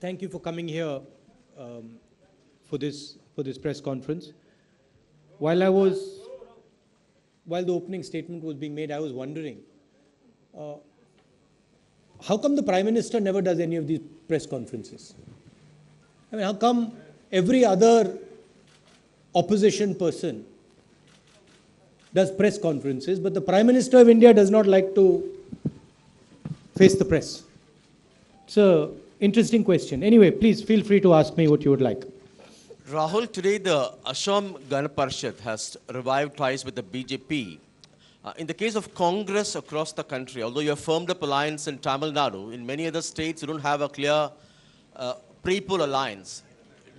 Thank you for coming here for this press conference. While the opening statement was being made, I was wondering, how come the Prime Minister never does any of these press conferences? I mean, how come every other opposition person does press conferences, but the Prime Minister of India does not like to face the press? It's an interesting question. Anyway, please feel free to ask me what you would like. Rahul, today the Assam Gana Parishad has revived twice with the BJP. In the case of Congress across the country, although you have firmed up alliance in Tamil Nadu, in many other states you don't have a clear pre-poll alliance.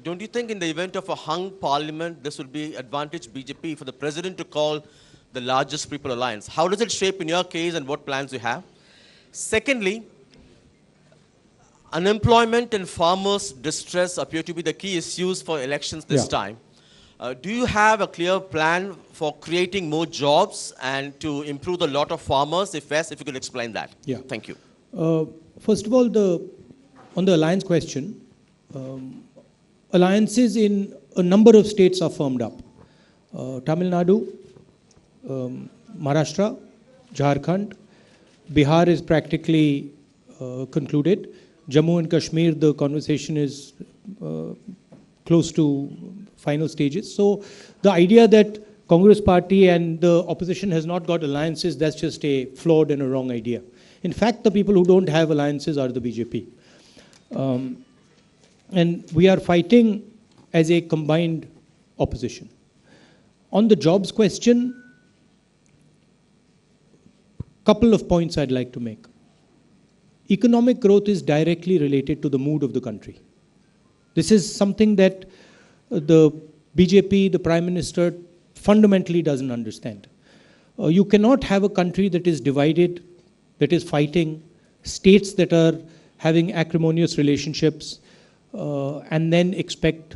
Don't you think in the event of a hung parliament, this would be advantage BJP for the president to call the largest pre-poll alliance? How does it shape in your case and what plans you have? Secondly, unemployment and farmers' distress appear to be the key issues for elections this time. Do you have a clear plan for creating more jobs and to improve the lot of farmers? If yes, if you could explain that. Yeah. Thank you. First of all, on the alliance question, alliances in a number of states are firmed up. Tamil Nadu, Maharashtra, Jharkhand, Bihar is practically concluded. Jammu and Kashmir, the conversation is close to final stages. So the idea that Congress party and the opposition has not got alliances, that's just a flawed and a wrong idea. In fact, the people who don't have alliances are the BJP. And we are fighting as a combined opposition. On the jobs question, couple of points I'd like to make. Economic growth is directly related to the mood of the country. This is something that the BJP, the Prime Minister, fundamentally doesn't understand. You cannot have a country that is divided, that is fighting, states that are having acrimonious relationships, and then expect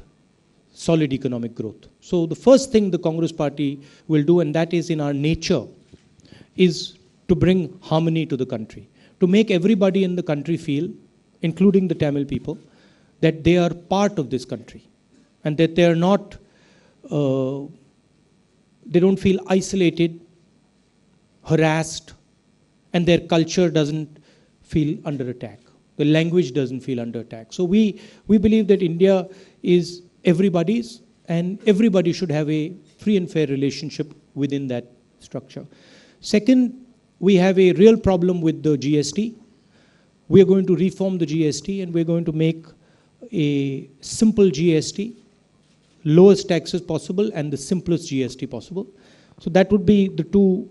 solid economic growth. So the first thing the Congress party will do, and that is in our nature, is to bring harmony to the country, to make everybody in the country feel, including the Tamil people, that they are part of this country and that they are not, they don't feel isolated, harassed, and their culture doesn't feel under attack. The language doesn't feel under attack. So we believe that India is everybody's and everybody should have a free and fair relationship within that structure. Second, we have a real problem with the GST. We are going to reform the GST and we're going to make a simple GST, lowest taxes possible and the simplest GST possible. So that would be the two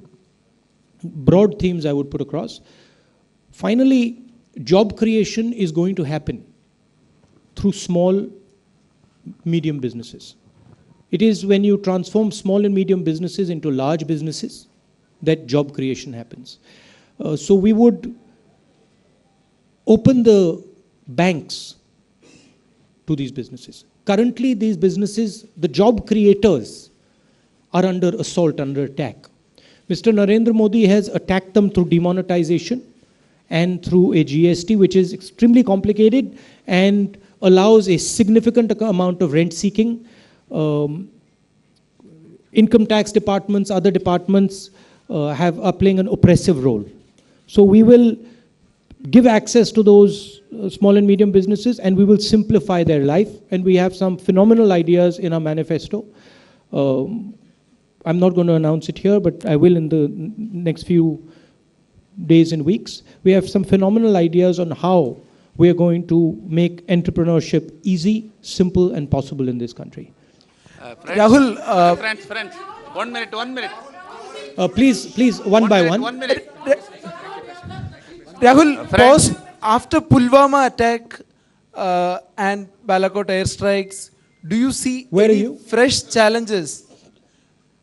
broad themes I would put across. Finally, job creation is going to happen through small, medium businesses. It is when you transform small and medium businesses into large businesses that job creation happens. So we would open the banks to these businesses. Currently, these businesses, the job creators, are under assault, under attack. Mr. Narendra Modi has attacked them through demonetization and through a GST, which is extremely complicated and allows a significant amount of rent seeking. Income tax departments, other departments are playing an oppressive role. So we will give access to those small and medium businesses and we will simplify their life, and we have some phenomenal ideas in our manifesto. I'm not going to announce it here, but I will in the next few days and weeks. We have some phenomenal ideas on how we are going to make entrepreneurship easy, simple and possible in this country. Rahul, Friends, 1 minute. Please, one by one. 1 minute. Rahul, after Pulwama attack and Balakot airstrikes, do you see fresh challenges?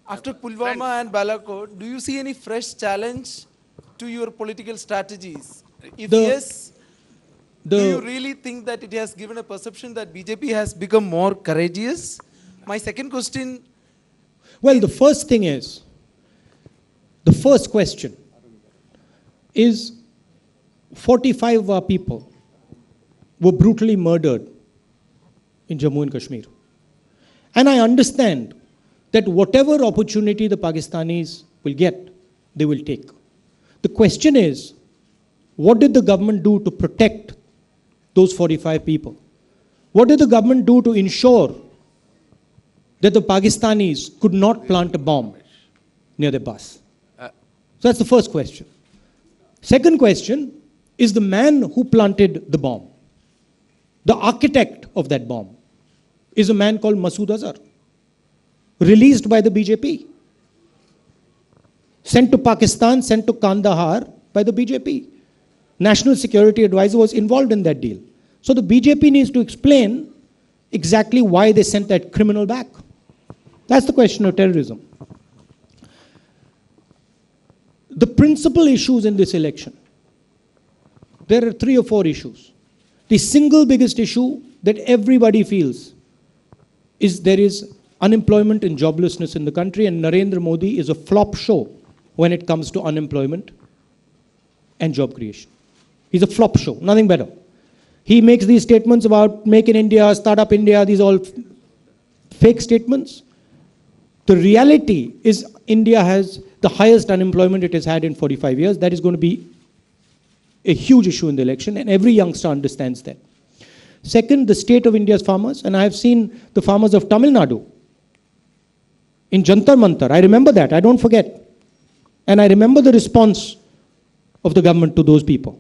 After Pulwama and Balakot, do you see any fresh challenge to your political strategies? If yes, do you really think that it has given a perception that BJP has become more courageous? My second question. Well, the first thing is, the first question is 45 of our people were brutally murdered in Jammu and Kashmir. And I understand that whatever opportunity the Pakistanis will get, they will take. The question is, what did the government do to protect those 45 people? What did the government do to ensure that the Pakistanis could not plant a bomb near their bus? So that's the first question. Second question is the man who planted the bomb. The architect of that bomb is a man called Masood Azhar, released by the BJP, sent to Pakistan, sent to Kandahar by the BJP. National Security Advisor was involved in that deal. So the BJP needs to explain exactly why they sent that criminal back. That's the question of terrorism. The principal issues in this election, there are 3 or 4 issues. The single biggest issue that everybody feels is there is unemployment and joblessness in the country, and Narendra Modi is a flop show when it comes to unemployment and job creation. He's a flop show, nothing better. He makes these statements about Make in India, Startup India, these all fake statements. The reality is India has the highest unemployment it has had in 45 years. That is going to be a huge issue in the election, and every youngster understands that. Second, the state of India's farmers, and I have seen the farmers of Tamil Nadu in Jantar Mantar. I remember that, I don't forget. And I remember the response of the government to those people.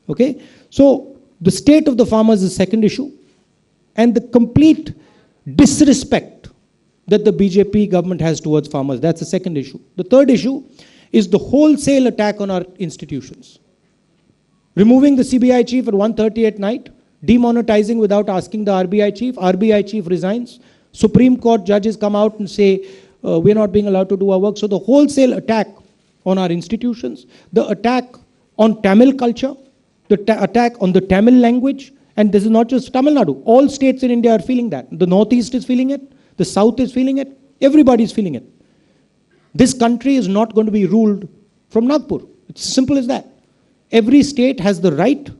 Okay? So, the state of the farmers is the second issue, and the complete disrespect that the BJP government has towards farmers, that's the second issue. The third issue is the wholesale attack on our institutions. Removing the CBI chief at 1:30 at night, demonetizing without asking the RBI chief resigns, Supreme Court judges come out and say, we're not being allowed to do our work. So the wholesale attack on our institutions, the attack on Tamil culture, the attack on the Tamil language, and this is not just Tamil Nadu, all states in India are feeling that. The Northeast is feeling it, the South is feeling it, everybody is feeling it. This country is not going to be ruled from Nagpur. It's as simple as that. Every state has the right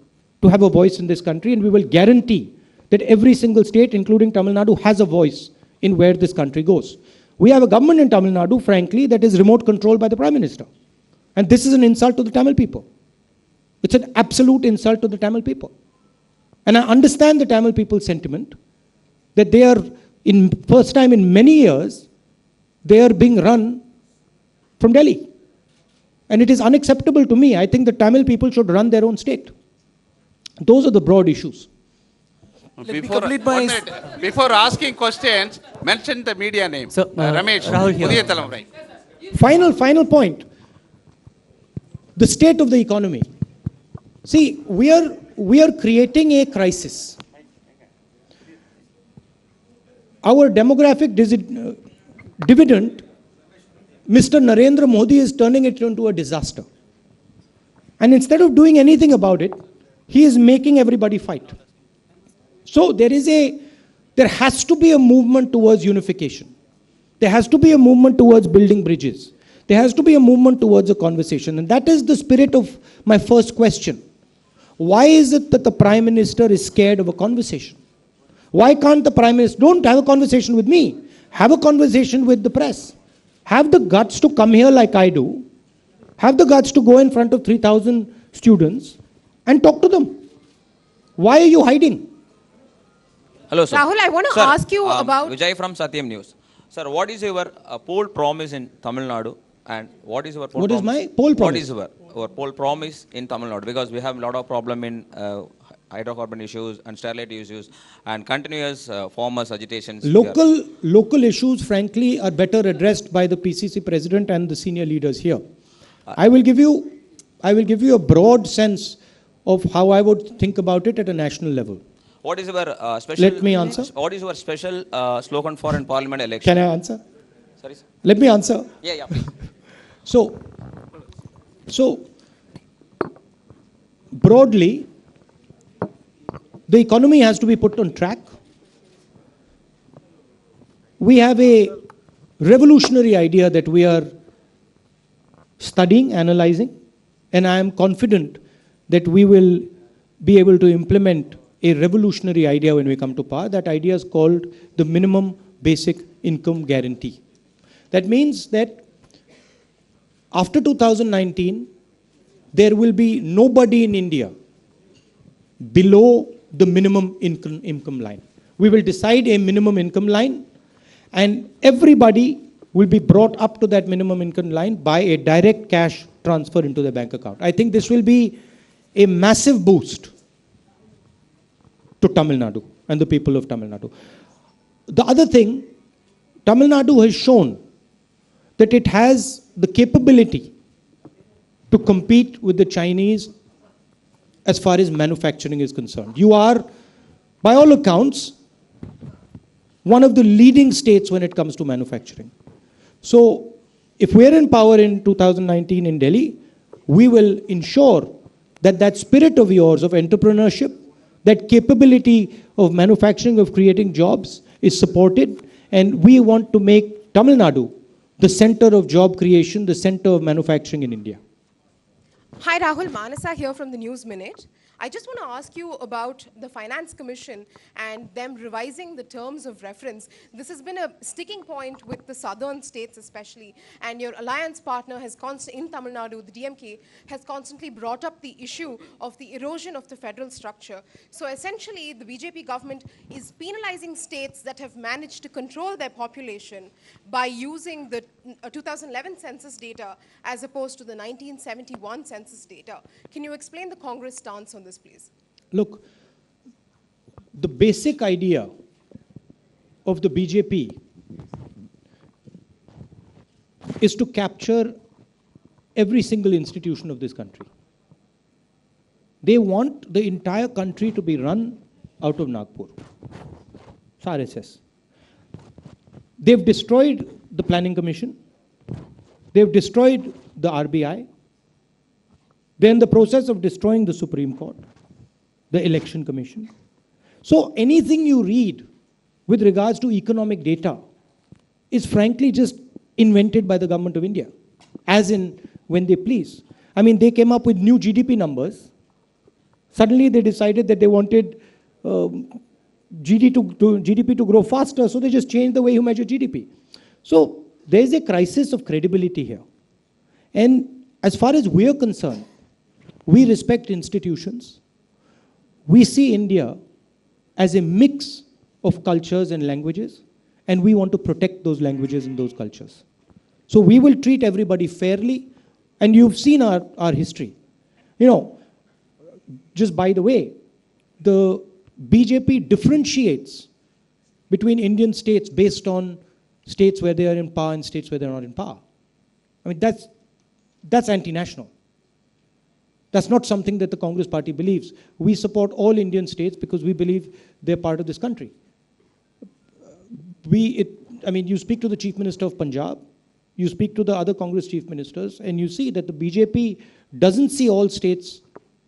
to have a voice in this country, and we will guarantee that every single state, including Tamil Nadu, has a voice in where this country goes. We have a government in Tamil Nadu, frankly, that is remote controlled by the Prime Minister. And this is an insult to the Tamil people. It's an absolute insult to the Tamil people. And I understand the Tamil people's sentiment that they are, in first time in many years, they are being run from Delhi. And it is unacceptable to me. I think the Tamil people should run their own state. Those are the broad issues. Before asking questions, mention the media name. So, Ramesh, Rahul here. Pudhiya Thalamrai. Final point. The state of the economy. See, we are creating a crisis. Our demographic dividend, Mr. Narendra Modi is turning it into a disaster. And instead of doing anything about it, he is making everybody fight. So there has to be a movement towards unification. There has to be a movement towards building bridges. There has to be a movement towards a conversation. And that is the spirit of my first question. Why is it that the Prime Minister is scared of a conversation? Why can't the Prime Minister, don't have a conversation with me, have a conversation with the press. Have the guts to come here like I do. Have the guts to go in front of 3,000 students and talk to them. Why are you hiding? Hello, sir. Rahul, I want to ask you about... Vijay from Satyam News. Sir, what is your poll promise in Tamil Nadu? And what is your poll What promise? is my poll promise? What is our poll promise in Tamil Nadu? Because we have a lot of problem in hydrocarbon issues and sterility issues and continuous farmers' agitations. Local issues, frankly, are better addressed by the PCC president and the senior leaders here. I will give you a broad sense of how I would think about it at a national level. What is your special... Let me answer. What is your special slogan for in parliament election? Can I answer? Sorry, sir. Let me answer. Yeah, please. So, broadly, the economy has to be put on track. We have a revolutionary idea that we are studying, analyzing, and I am confident that we will be able to implement a revolutionary idea when we come to power. That idea is called the minimum basic income guarantee. That means that after 2019, there will be nobody in India below the minimum income line. We will decide a minimum income line, and everybody will be brought up to that minimum income line by a direct cash transfer into their bank account. I think this will be a massive boost to Tamil Nadu and the people of Tamil Nadu. The other thing, Tamil Nadu has shown that it has the capability to compete with the Chinese as far as manufacturing is concerned. You are, by all accounts, one of the leading states when it comes to manufacturing. So, if we're in power in 2019 in Delhi, we will ensure that that spirit of yours of entrepreneurship, that capability of manufacturing, of creating jobs is supported, and we want to make Tamil Nadu the center of job creation, the center of manufacturing in India. Hi Rahul, Manasa here from the News Minute. I just want to ask you about the Finance Commission and them revising the terms of reference. This has been a sticking point with the southern states especially, and your alliance partner has in Tamil Nadu, the DMK, has constantly brought up the issue of the erosion of the federal structure. So essentially, the BJP government is penalizing states that have managed to control their population by using the 2011 census data as opposed to the 1971 census data. Can you explain the Congress stance on this, please? Look, the basic idea of the BJP is to capture every single institution of this country. They want the entire country to be run out of Nagpur. It's RSS. They've destroyed the Planning Commission. They've destroyed the RBI. They're in the process of destroying the Supreme Court, the Election Commission. So anything you read with regards to economic data is frankly just invented by the government of India, as in when they please. I mean, they came up with new GDP numbers. Suddenly they decided that they wanted GDP to grow faster, so they just changed the way you measure GDP. So there is a crisis of credibility here. And as far as we are concerned, we respect institutions. We see India as a mix of cultures and languages, and we want to protect those languages and those cultures. So we will treat everybody fairly, and you've seen our history. You know, just by the way, the BJP differentiates between Indian states based on states where they are in power and states where they're not in power. I mean, that's anti-national. That's not something that the Congress party believes. We support all Indian states because we believe they're part of this country. I mean, you speak to the Chief Minister of Punjab, you speak to the other Congress Chief Ministers, and you see that the BJP doesn't see all states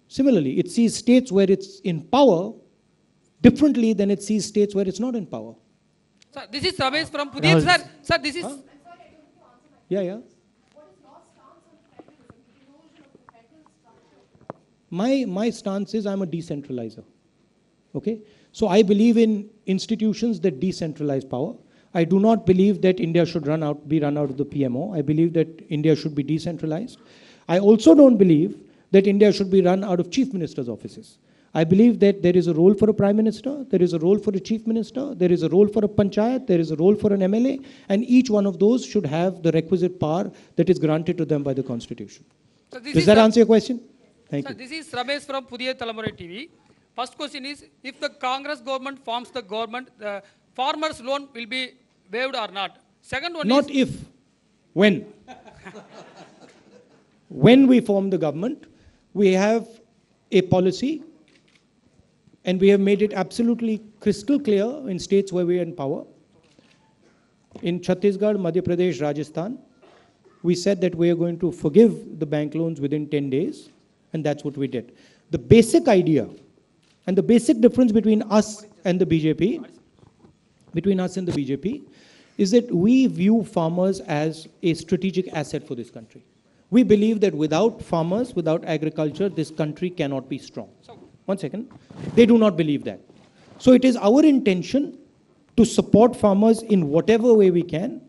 similarly. It sees states where it's in power differently than it sees states where it's not in power. Sir, this is Ramesh from Pudiyat. Sir, this is... Yeah. My stance is I'm a decentralizer. Okay? So I believe in institutions that decentralize power. I do not believe that India should be run out of the PMO. I believe that India should be decentralized. I also don't believe that India should be run out of chief ministers' offices. I believe that there is a role for a prime minister, there is a role for a chief minister, there is a role for a panchayat, there is a role for an MLA, and each one of those should have the requisite power that is granted to them by the Constitution. So does that answer your question? Thank you. This is Ramesh from Pudiyat Talamurai TV. First question is, if the Congress government forms the government, the farmers' loan will be waived or not? Second one not if, when. When we form the government, we have a policy, and we have made it absolutely crystal clear in states where we are in power. In Chhattisgarh, Madhya Pradesh, Rajasthan, we said that we are going to forgive the bank loans within 10 days, and that's what we did. The basic idea and the basic difference between us and the BJP, is that we view farmers as a strategic asset for this country. We believe that without farmers, without agriculture, this country cannot be strong. So one second, they do not believe that. So it is our intention to support farmers in whatever way we can,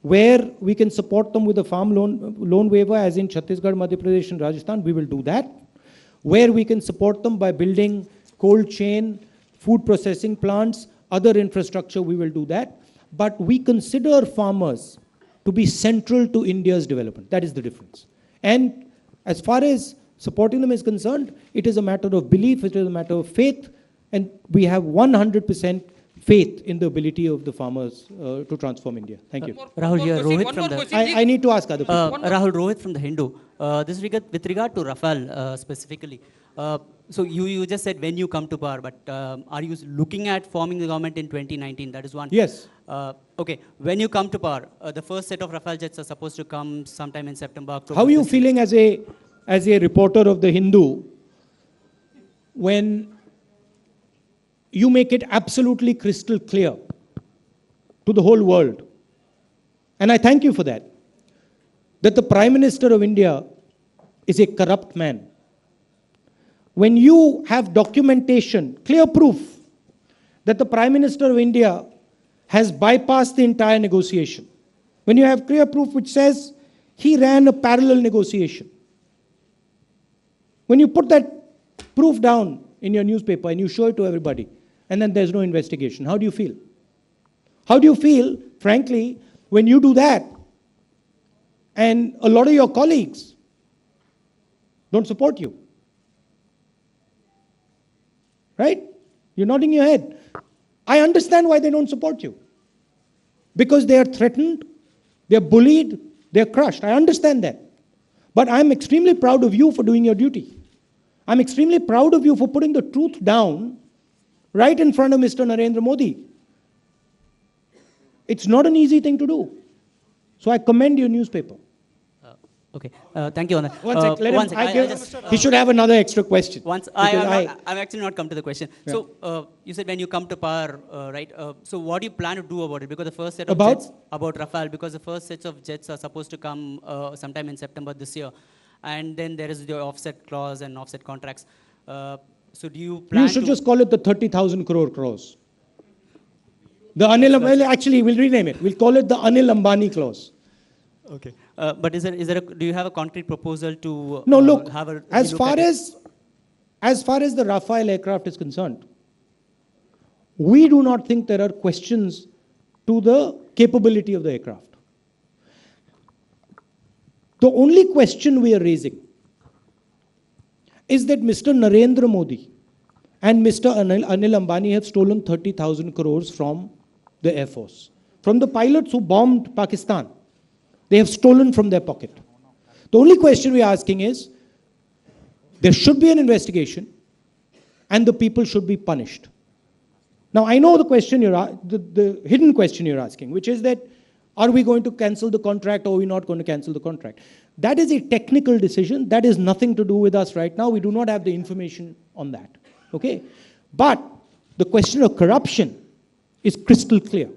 where we can support them with a farm loan waiver, as in Chhattisgarh, Madhya Pradesh, and Rajasthan, we will do that. Where we can support them by building cold chain, food processing plants, other infrastructure, we will do that. But we consider farmers to be central to India's development. That is the difference. And as far as supporting them is concerned, it is a matter of belief, it is a matter of faith, and we have 100% faith in the ability of the farmers to transform India. Thank you. Rahul, here, One more Rohit question, from one the... more question. I need to ask other people. Rahul, Rohit from the Hindu. With regard to Rafale specifically, so you just said when you come to power, but are you looking at forming the government in 2019? That is one. Yes. Okay, when you come to power, the first set of Rafale jets are supposed to come sometime in September, October. How are you feeling as a reporter of the Hindu when you make it absolutely crystal clear to the whole world, and I thank you for that the Prime Minister of India is a corrupt man? When you have documentation, clear proof, that the Prime Minister of India has bypassed the entire negotiation, when you have clear proof which says he ran a parallel negotiation, when you put that proof down in your newspaper and you show it to everybody, and then there's no investigation, how do you feel? How do you feel, frankly, when you do that and a lot of your colleagues don't support you? Right? You're nodding your head. I understand why they don't support you. Because they are threatened, they're bullied, they're crushed. I understand that. But I'm extremely proud of you for doing your duty. I'm extremely proud of you for putting the truth down right in front of Mr. Narendra Modi. It's not an easy thing to do. So I commend your newspaper. Okay, thank you. One sec, let him, he should have another extra question. I'm actually not come to the question. Yeah. So you said when you come to power, right? So what do you plan to do about it? Because the first set of jets, about Rafale, because the first sets of jets are supposed to come sometime in September this year. And then there is the offset clause and offset contracts. So do you plan You should just call it the 30,000 crore clause. The actually, we'll rename it. We'll call it the Anil Ambani clause. Okay. But do you have a concrete proposal to no, look, have a as far as the Rafale aircraft is concerned, we do not think there are questions to the capability of the aircraft. The only question we are raising is that Mr. Narendra Modi and Mr. Anil Ambani have stolen 30,000 crores from the Air Force. From the pilots who bombed Pakistan, they have stolen from their pocket. The only question we are asking is, there should be an investigation and the people should be punished. Now, I know the question the hidden question you're asking, which is that, are we going to cancel the contract or are we not going to cancel the contract? That is a technical decision. That is nothing to do with us right now. We do not have the information on that. Okay? But the question of corruption is crystal clear.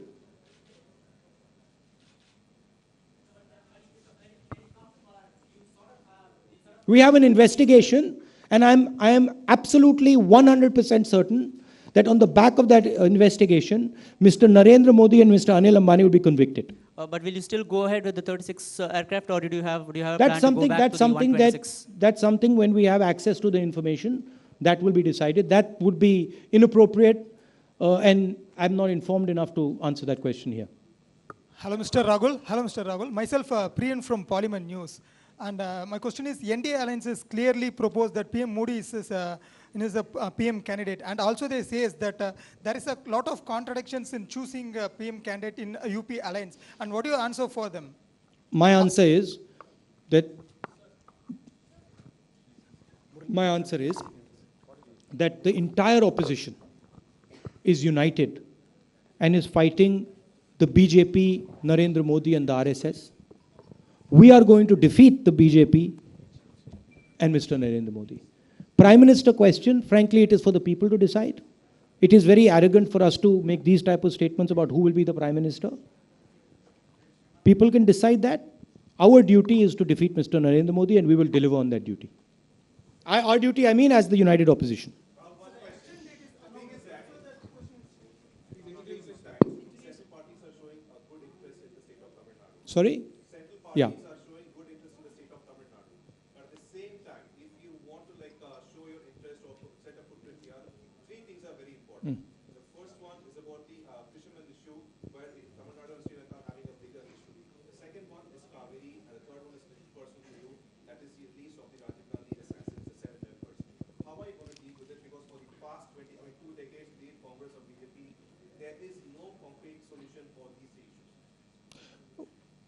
We have an investigation, and I am absolutely 100% certain that on the back of that investigation, Mr. Narendra Modi and Mr. Anil Ambani will be convicted. But will you still go ahead with the 36 aircraft, or do you have a plan that's to go back to the 126? That's something when we have access to the information, that will be decided. That would be inappropriate, and I'm not informed enough to answer that question here. Hello, Mr. Rahul. Hello, Mr. Rahul. Myself, Priyan from Polymer News. And my question is, NDA Alliance has clearly proposed that PM Modi is a PM candidate. And also they say that there is a lot of contradictions in choosing a PM candidate in a UP Alliance. And what do you answer for them? My answer is that the entire opposition is united and is fighting the BJP, Narendra Modi and the RSS. We are going to defeat the BJP and Mr. Narendra Modi. Prime Minister question, frankly, it is for the people to decide. It is very arrogant for us to make these type of statements about who will be the Prime Minister. People can decide that. Our duty is to defeat Mr. Narendra Modi, and we will deliver on that duty. Our duty, I mean, as the united opposition. Sorry? Yeah.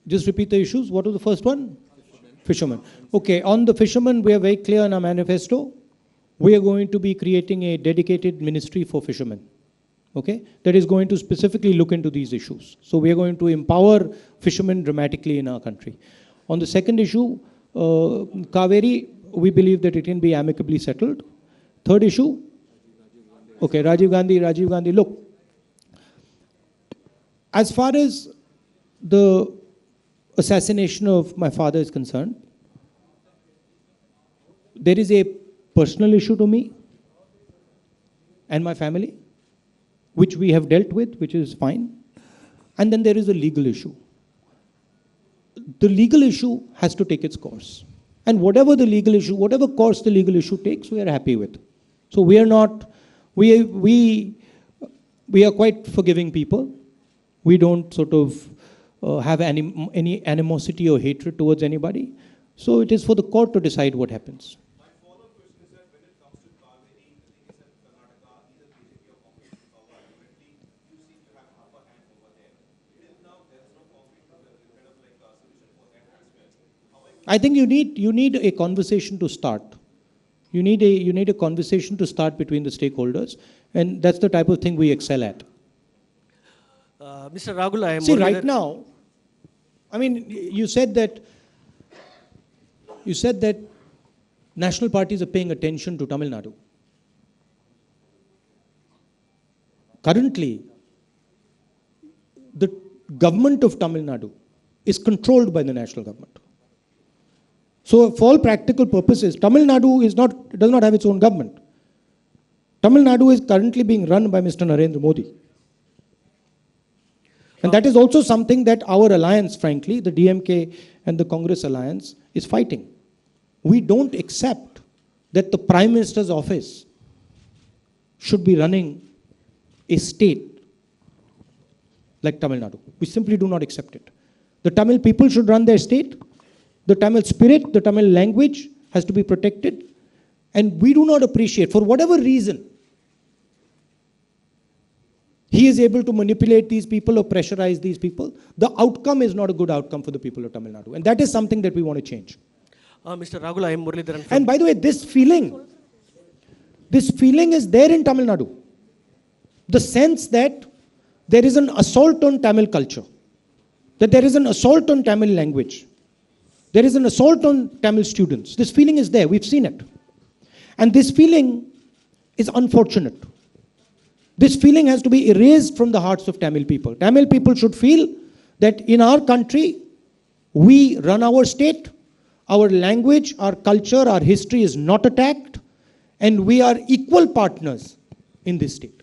Just repeat the issues. What was the first one? Fishermen. Okay, on the fishermen, we are very clear in our manifesto. We are going to be creating a dedicated ministry for fishermen. Okay, that is going to specifically look into these issues. So we are going to empower fishermen dramatically in our country. On the second issue, Kaveri, we believe that it can be amicably settled. Third issue, okay, Rajiv Gandhi, look, as far as the assassination of my father is concerned, there is a personal issue to me and my family, which we have dealt with, which is fine. And then there is a legal issue. The legal issue has to take its course. And whatever the legal issue, whatever course the legal issue takes, we are happy with. So we are not, we are quite forgiving people. We don't sort of have any animosity or hatred towards anybody. So it is for the court to decide what happens. My follow-up question is that when it comes to Kaveri, the thing is that Karnataka, either BJP or Congress power, ultimately you seem to have an upper hand over there. Till now, there is no concrete kind of like a solution for that as well. I think you need a conversation to start. You need a conversation to start between the stakeholders, and that's the type of thing we excel at. Mr. Rahul, I am... See, right now, I mean, you said that national parties are paying attention to Tamil Nadu. Currently, the government of Tamil Nadu is controlled by the national government. So for all practical purposes, Tamil Nadu does not have its own government. Tamil Nadu is currently being run by Mr. Narendra Modi. And that is also something that our alliance, frankly, the DMK and the Congress alliance, is fighting. We don't accept that the Prime Minister's office should be running a state like Tamil Nadu. We simply do not accept it. The Tamil people should run their state. The Tamil spirit, the Tamil language has to be protected. And we do not appreciate, for whatever reason, he is able to manipulate these people or pressurize these people. The outcome is not a good outcome for the people of Tamil Nadu. And that is something that we want to change. Mr. Rahul, I am Muralidharan. And by the way, this feeling is there in Tamil Nadu. The sense that there is an assault on Tamil culture, that there is an assault on Tamil language, there is an assault on Tamil students. This feeling is there. We've seen it. And this feeling is unfortunate. This feeling has to be erased from the hearts of Tamil people. Tamil people should feel that in our country, we run our state, our language, our culture, our history is not attacked, and we are equal partners in this state.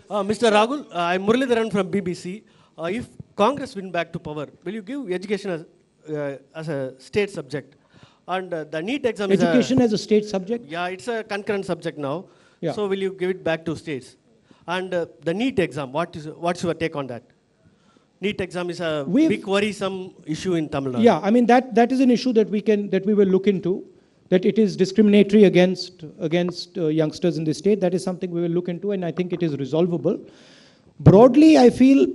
Mr. Rahul, I'm Muralidharan from BBC. If Congress win back to power, will you give education as a state subject? And the NEET exam education as a state subject? Yeah, it's a concurrent subject now. Yeah. So will you give it back to states? And the NEET exam, what's your take on that? NEET exam is a big worrisome issue in Tamil Nadu. Yeah, I mean that is an issue that we will look into. That it is discriminatory against youngsters in the state. That is something we will look into, and I think it is resolvable. Broadly, I feel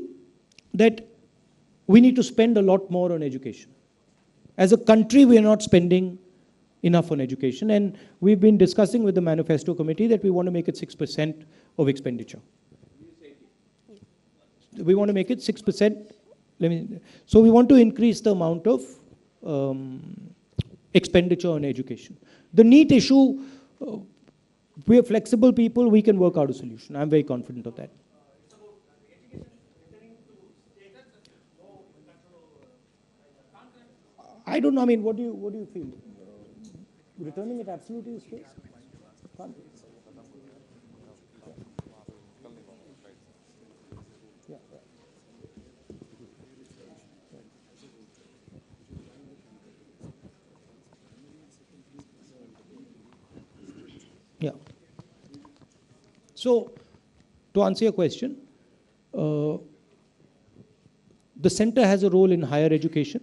that we need to spend a lot more on education. As a country, we are not spending enough on education, and we've been discussing with the manifesto committee that we want to make it 6% of expenditure. We want to make it 6%. So we want to increase the amount of expenditure on education. The NEET issue, we are flexible people, we can work out a solution. I'm very confident of that. I don't know, I mean, what do you feel? returning it absolutely to space? Can't. Yeah. Yeah. So, to answer your question, the center has a role in higher education.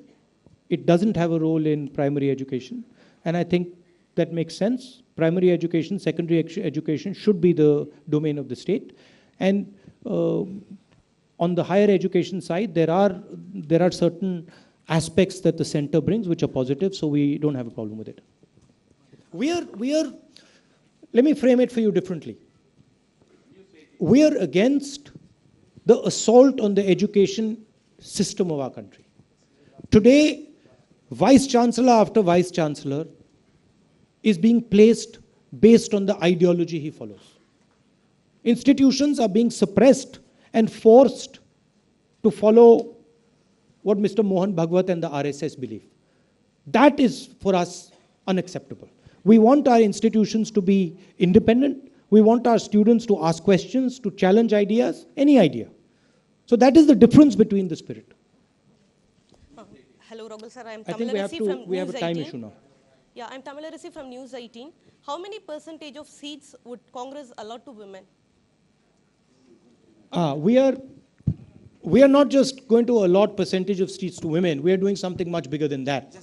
It doesn't have a role in primary education. And I think that makes sense. Primary education, secondary education should be the domain of the state. And on the higher education side, there are certain aspects that the center brings which are positive, so we don't have a problem with it. Let me frame it for you differently. We are against the assault on the education system of our country. Today, Vice Chancellor after Vice Chancellor is being placed based on the ideology he follows. Institutions are being suppressed and forced to follow what Mr. Mohan Bhagwat and the RSS believe. That is, for us, unacceptable. We want our institutions to be independent. We want our students to ask questions, to challenge ideas, any idea. So that is the difference between the spirit. Hello, Rahul sir. I am I think we have a time issue now. Yeah, I am Tamilarisi from News 18. How many percentage of seats would Congress allot to women? We are not just going to allot percentage of seats to women. We are doing something much bigger than that.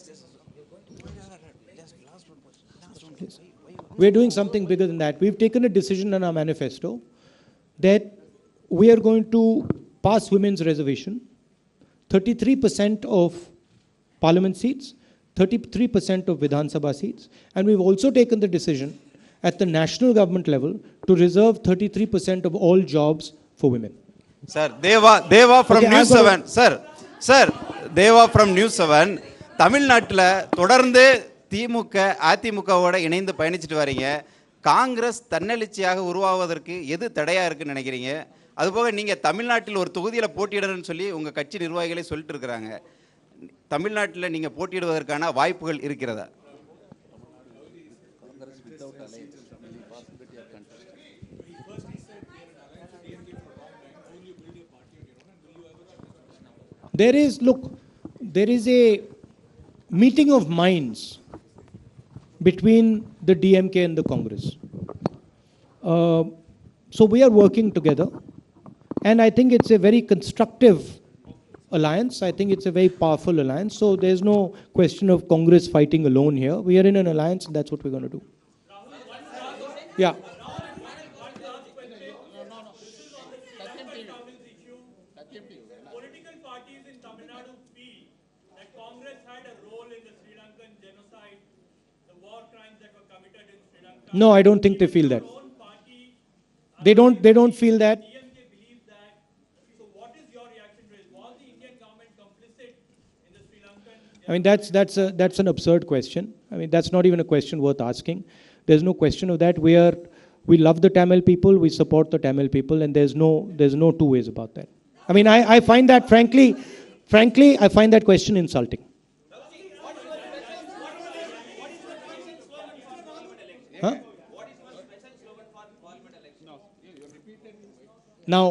We are doing something bigger than that. We've taken a decision in our manifesto that we are going to pass women's reservation, 33% of parliament seats, 33% of Vidhan Sabha seats, and we've also taken the decision at the national government level to reserve 33% of all jobs for women. Sir, Deva from News 7. Sir, Deva from News 7. Tamil Nadu தொடர்ந்து திமுக அதிமுகவோட இணைந்து பயணிச்சிட்டு வரீங்க. காங்கிரஸ் தன்னெழுச்சியாக உருவாவதற்கு எது தடையா இருக்குன்னு நினைக்கிறீங்க? அதுபோக நீங்க தமிழ்நாட்டில் ஒரு தொகுதியில போட்டியிடறன்னு சொல்லி உங்க கட்சி நிர்வாகிகளே சொல்லிட்டு இருக்காங்க. தமிழ்நாட்டில் நீங்க போட்டியிடுவதற்கான வாய்ப்புகள் இருக்கிறதா? There is a meeting of minds between the DMK and the Congress. So we are working together, and I think it's a very constructive alliance. I think it's a very powerful alliance. So there's no question of Congress fighting alone here. We are in an alliance, and that's what we're going to do. Yeah. Political parties in Tamil Nadu feel that Congress had a role in the Sri Lankan genocide, the war crimes that were committed in Sri Lanka. No, I don't think they feel that. They don't feel that. So what is your reaction to it? Was the Indian government complicit in the Sri Lankan? I mean, that's an absurd question. I mean, that's not even a question worth asking. There's no question of that. We love the Tamil people, we support the Tamil people, and there's no two ways about that. I mean, I find that, frankly, I find that question insulting. Huh? Now,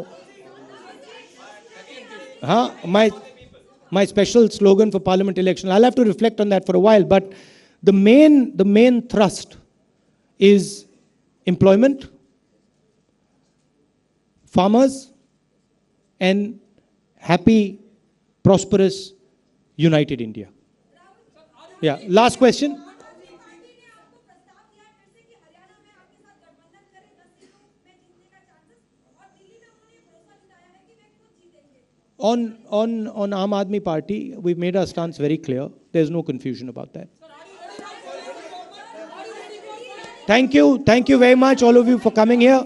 my special slogan for Parliament election, I'll have to reflect on that for a while, but the main thrust is employment, farmers, and happy, prosperous, united India. Yeah, last question. On Aam Aadmi Party, we've made our stance very clear. There's no confusion about that. Thank you very much, all of you, for coming here.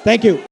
Thank you.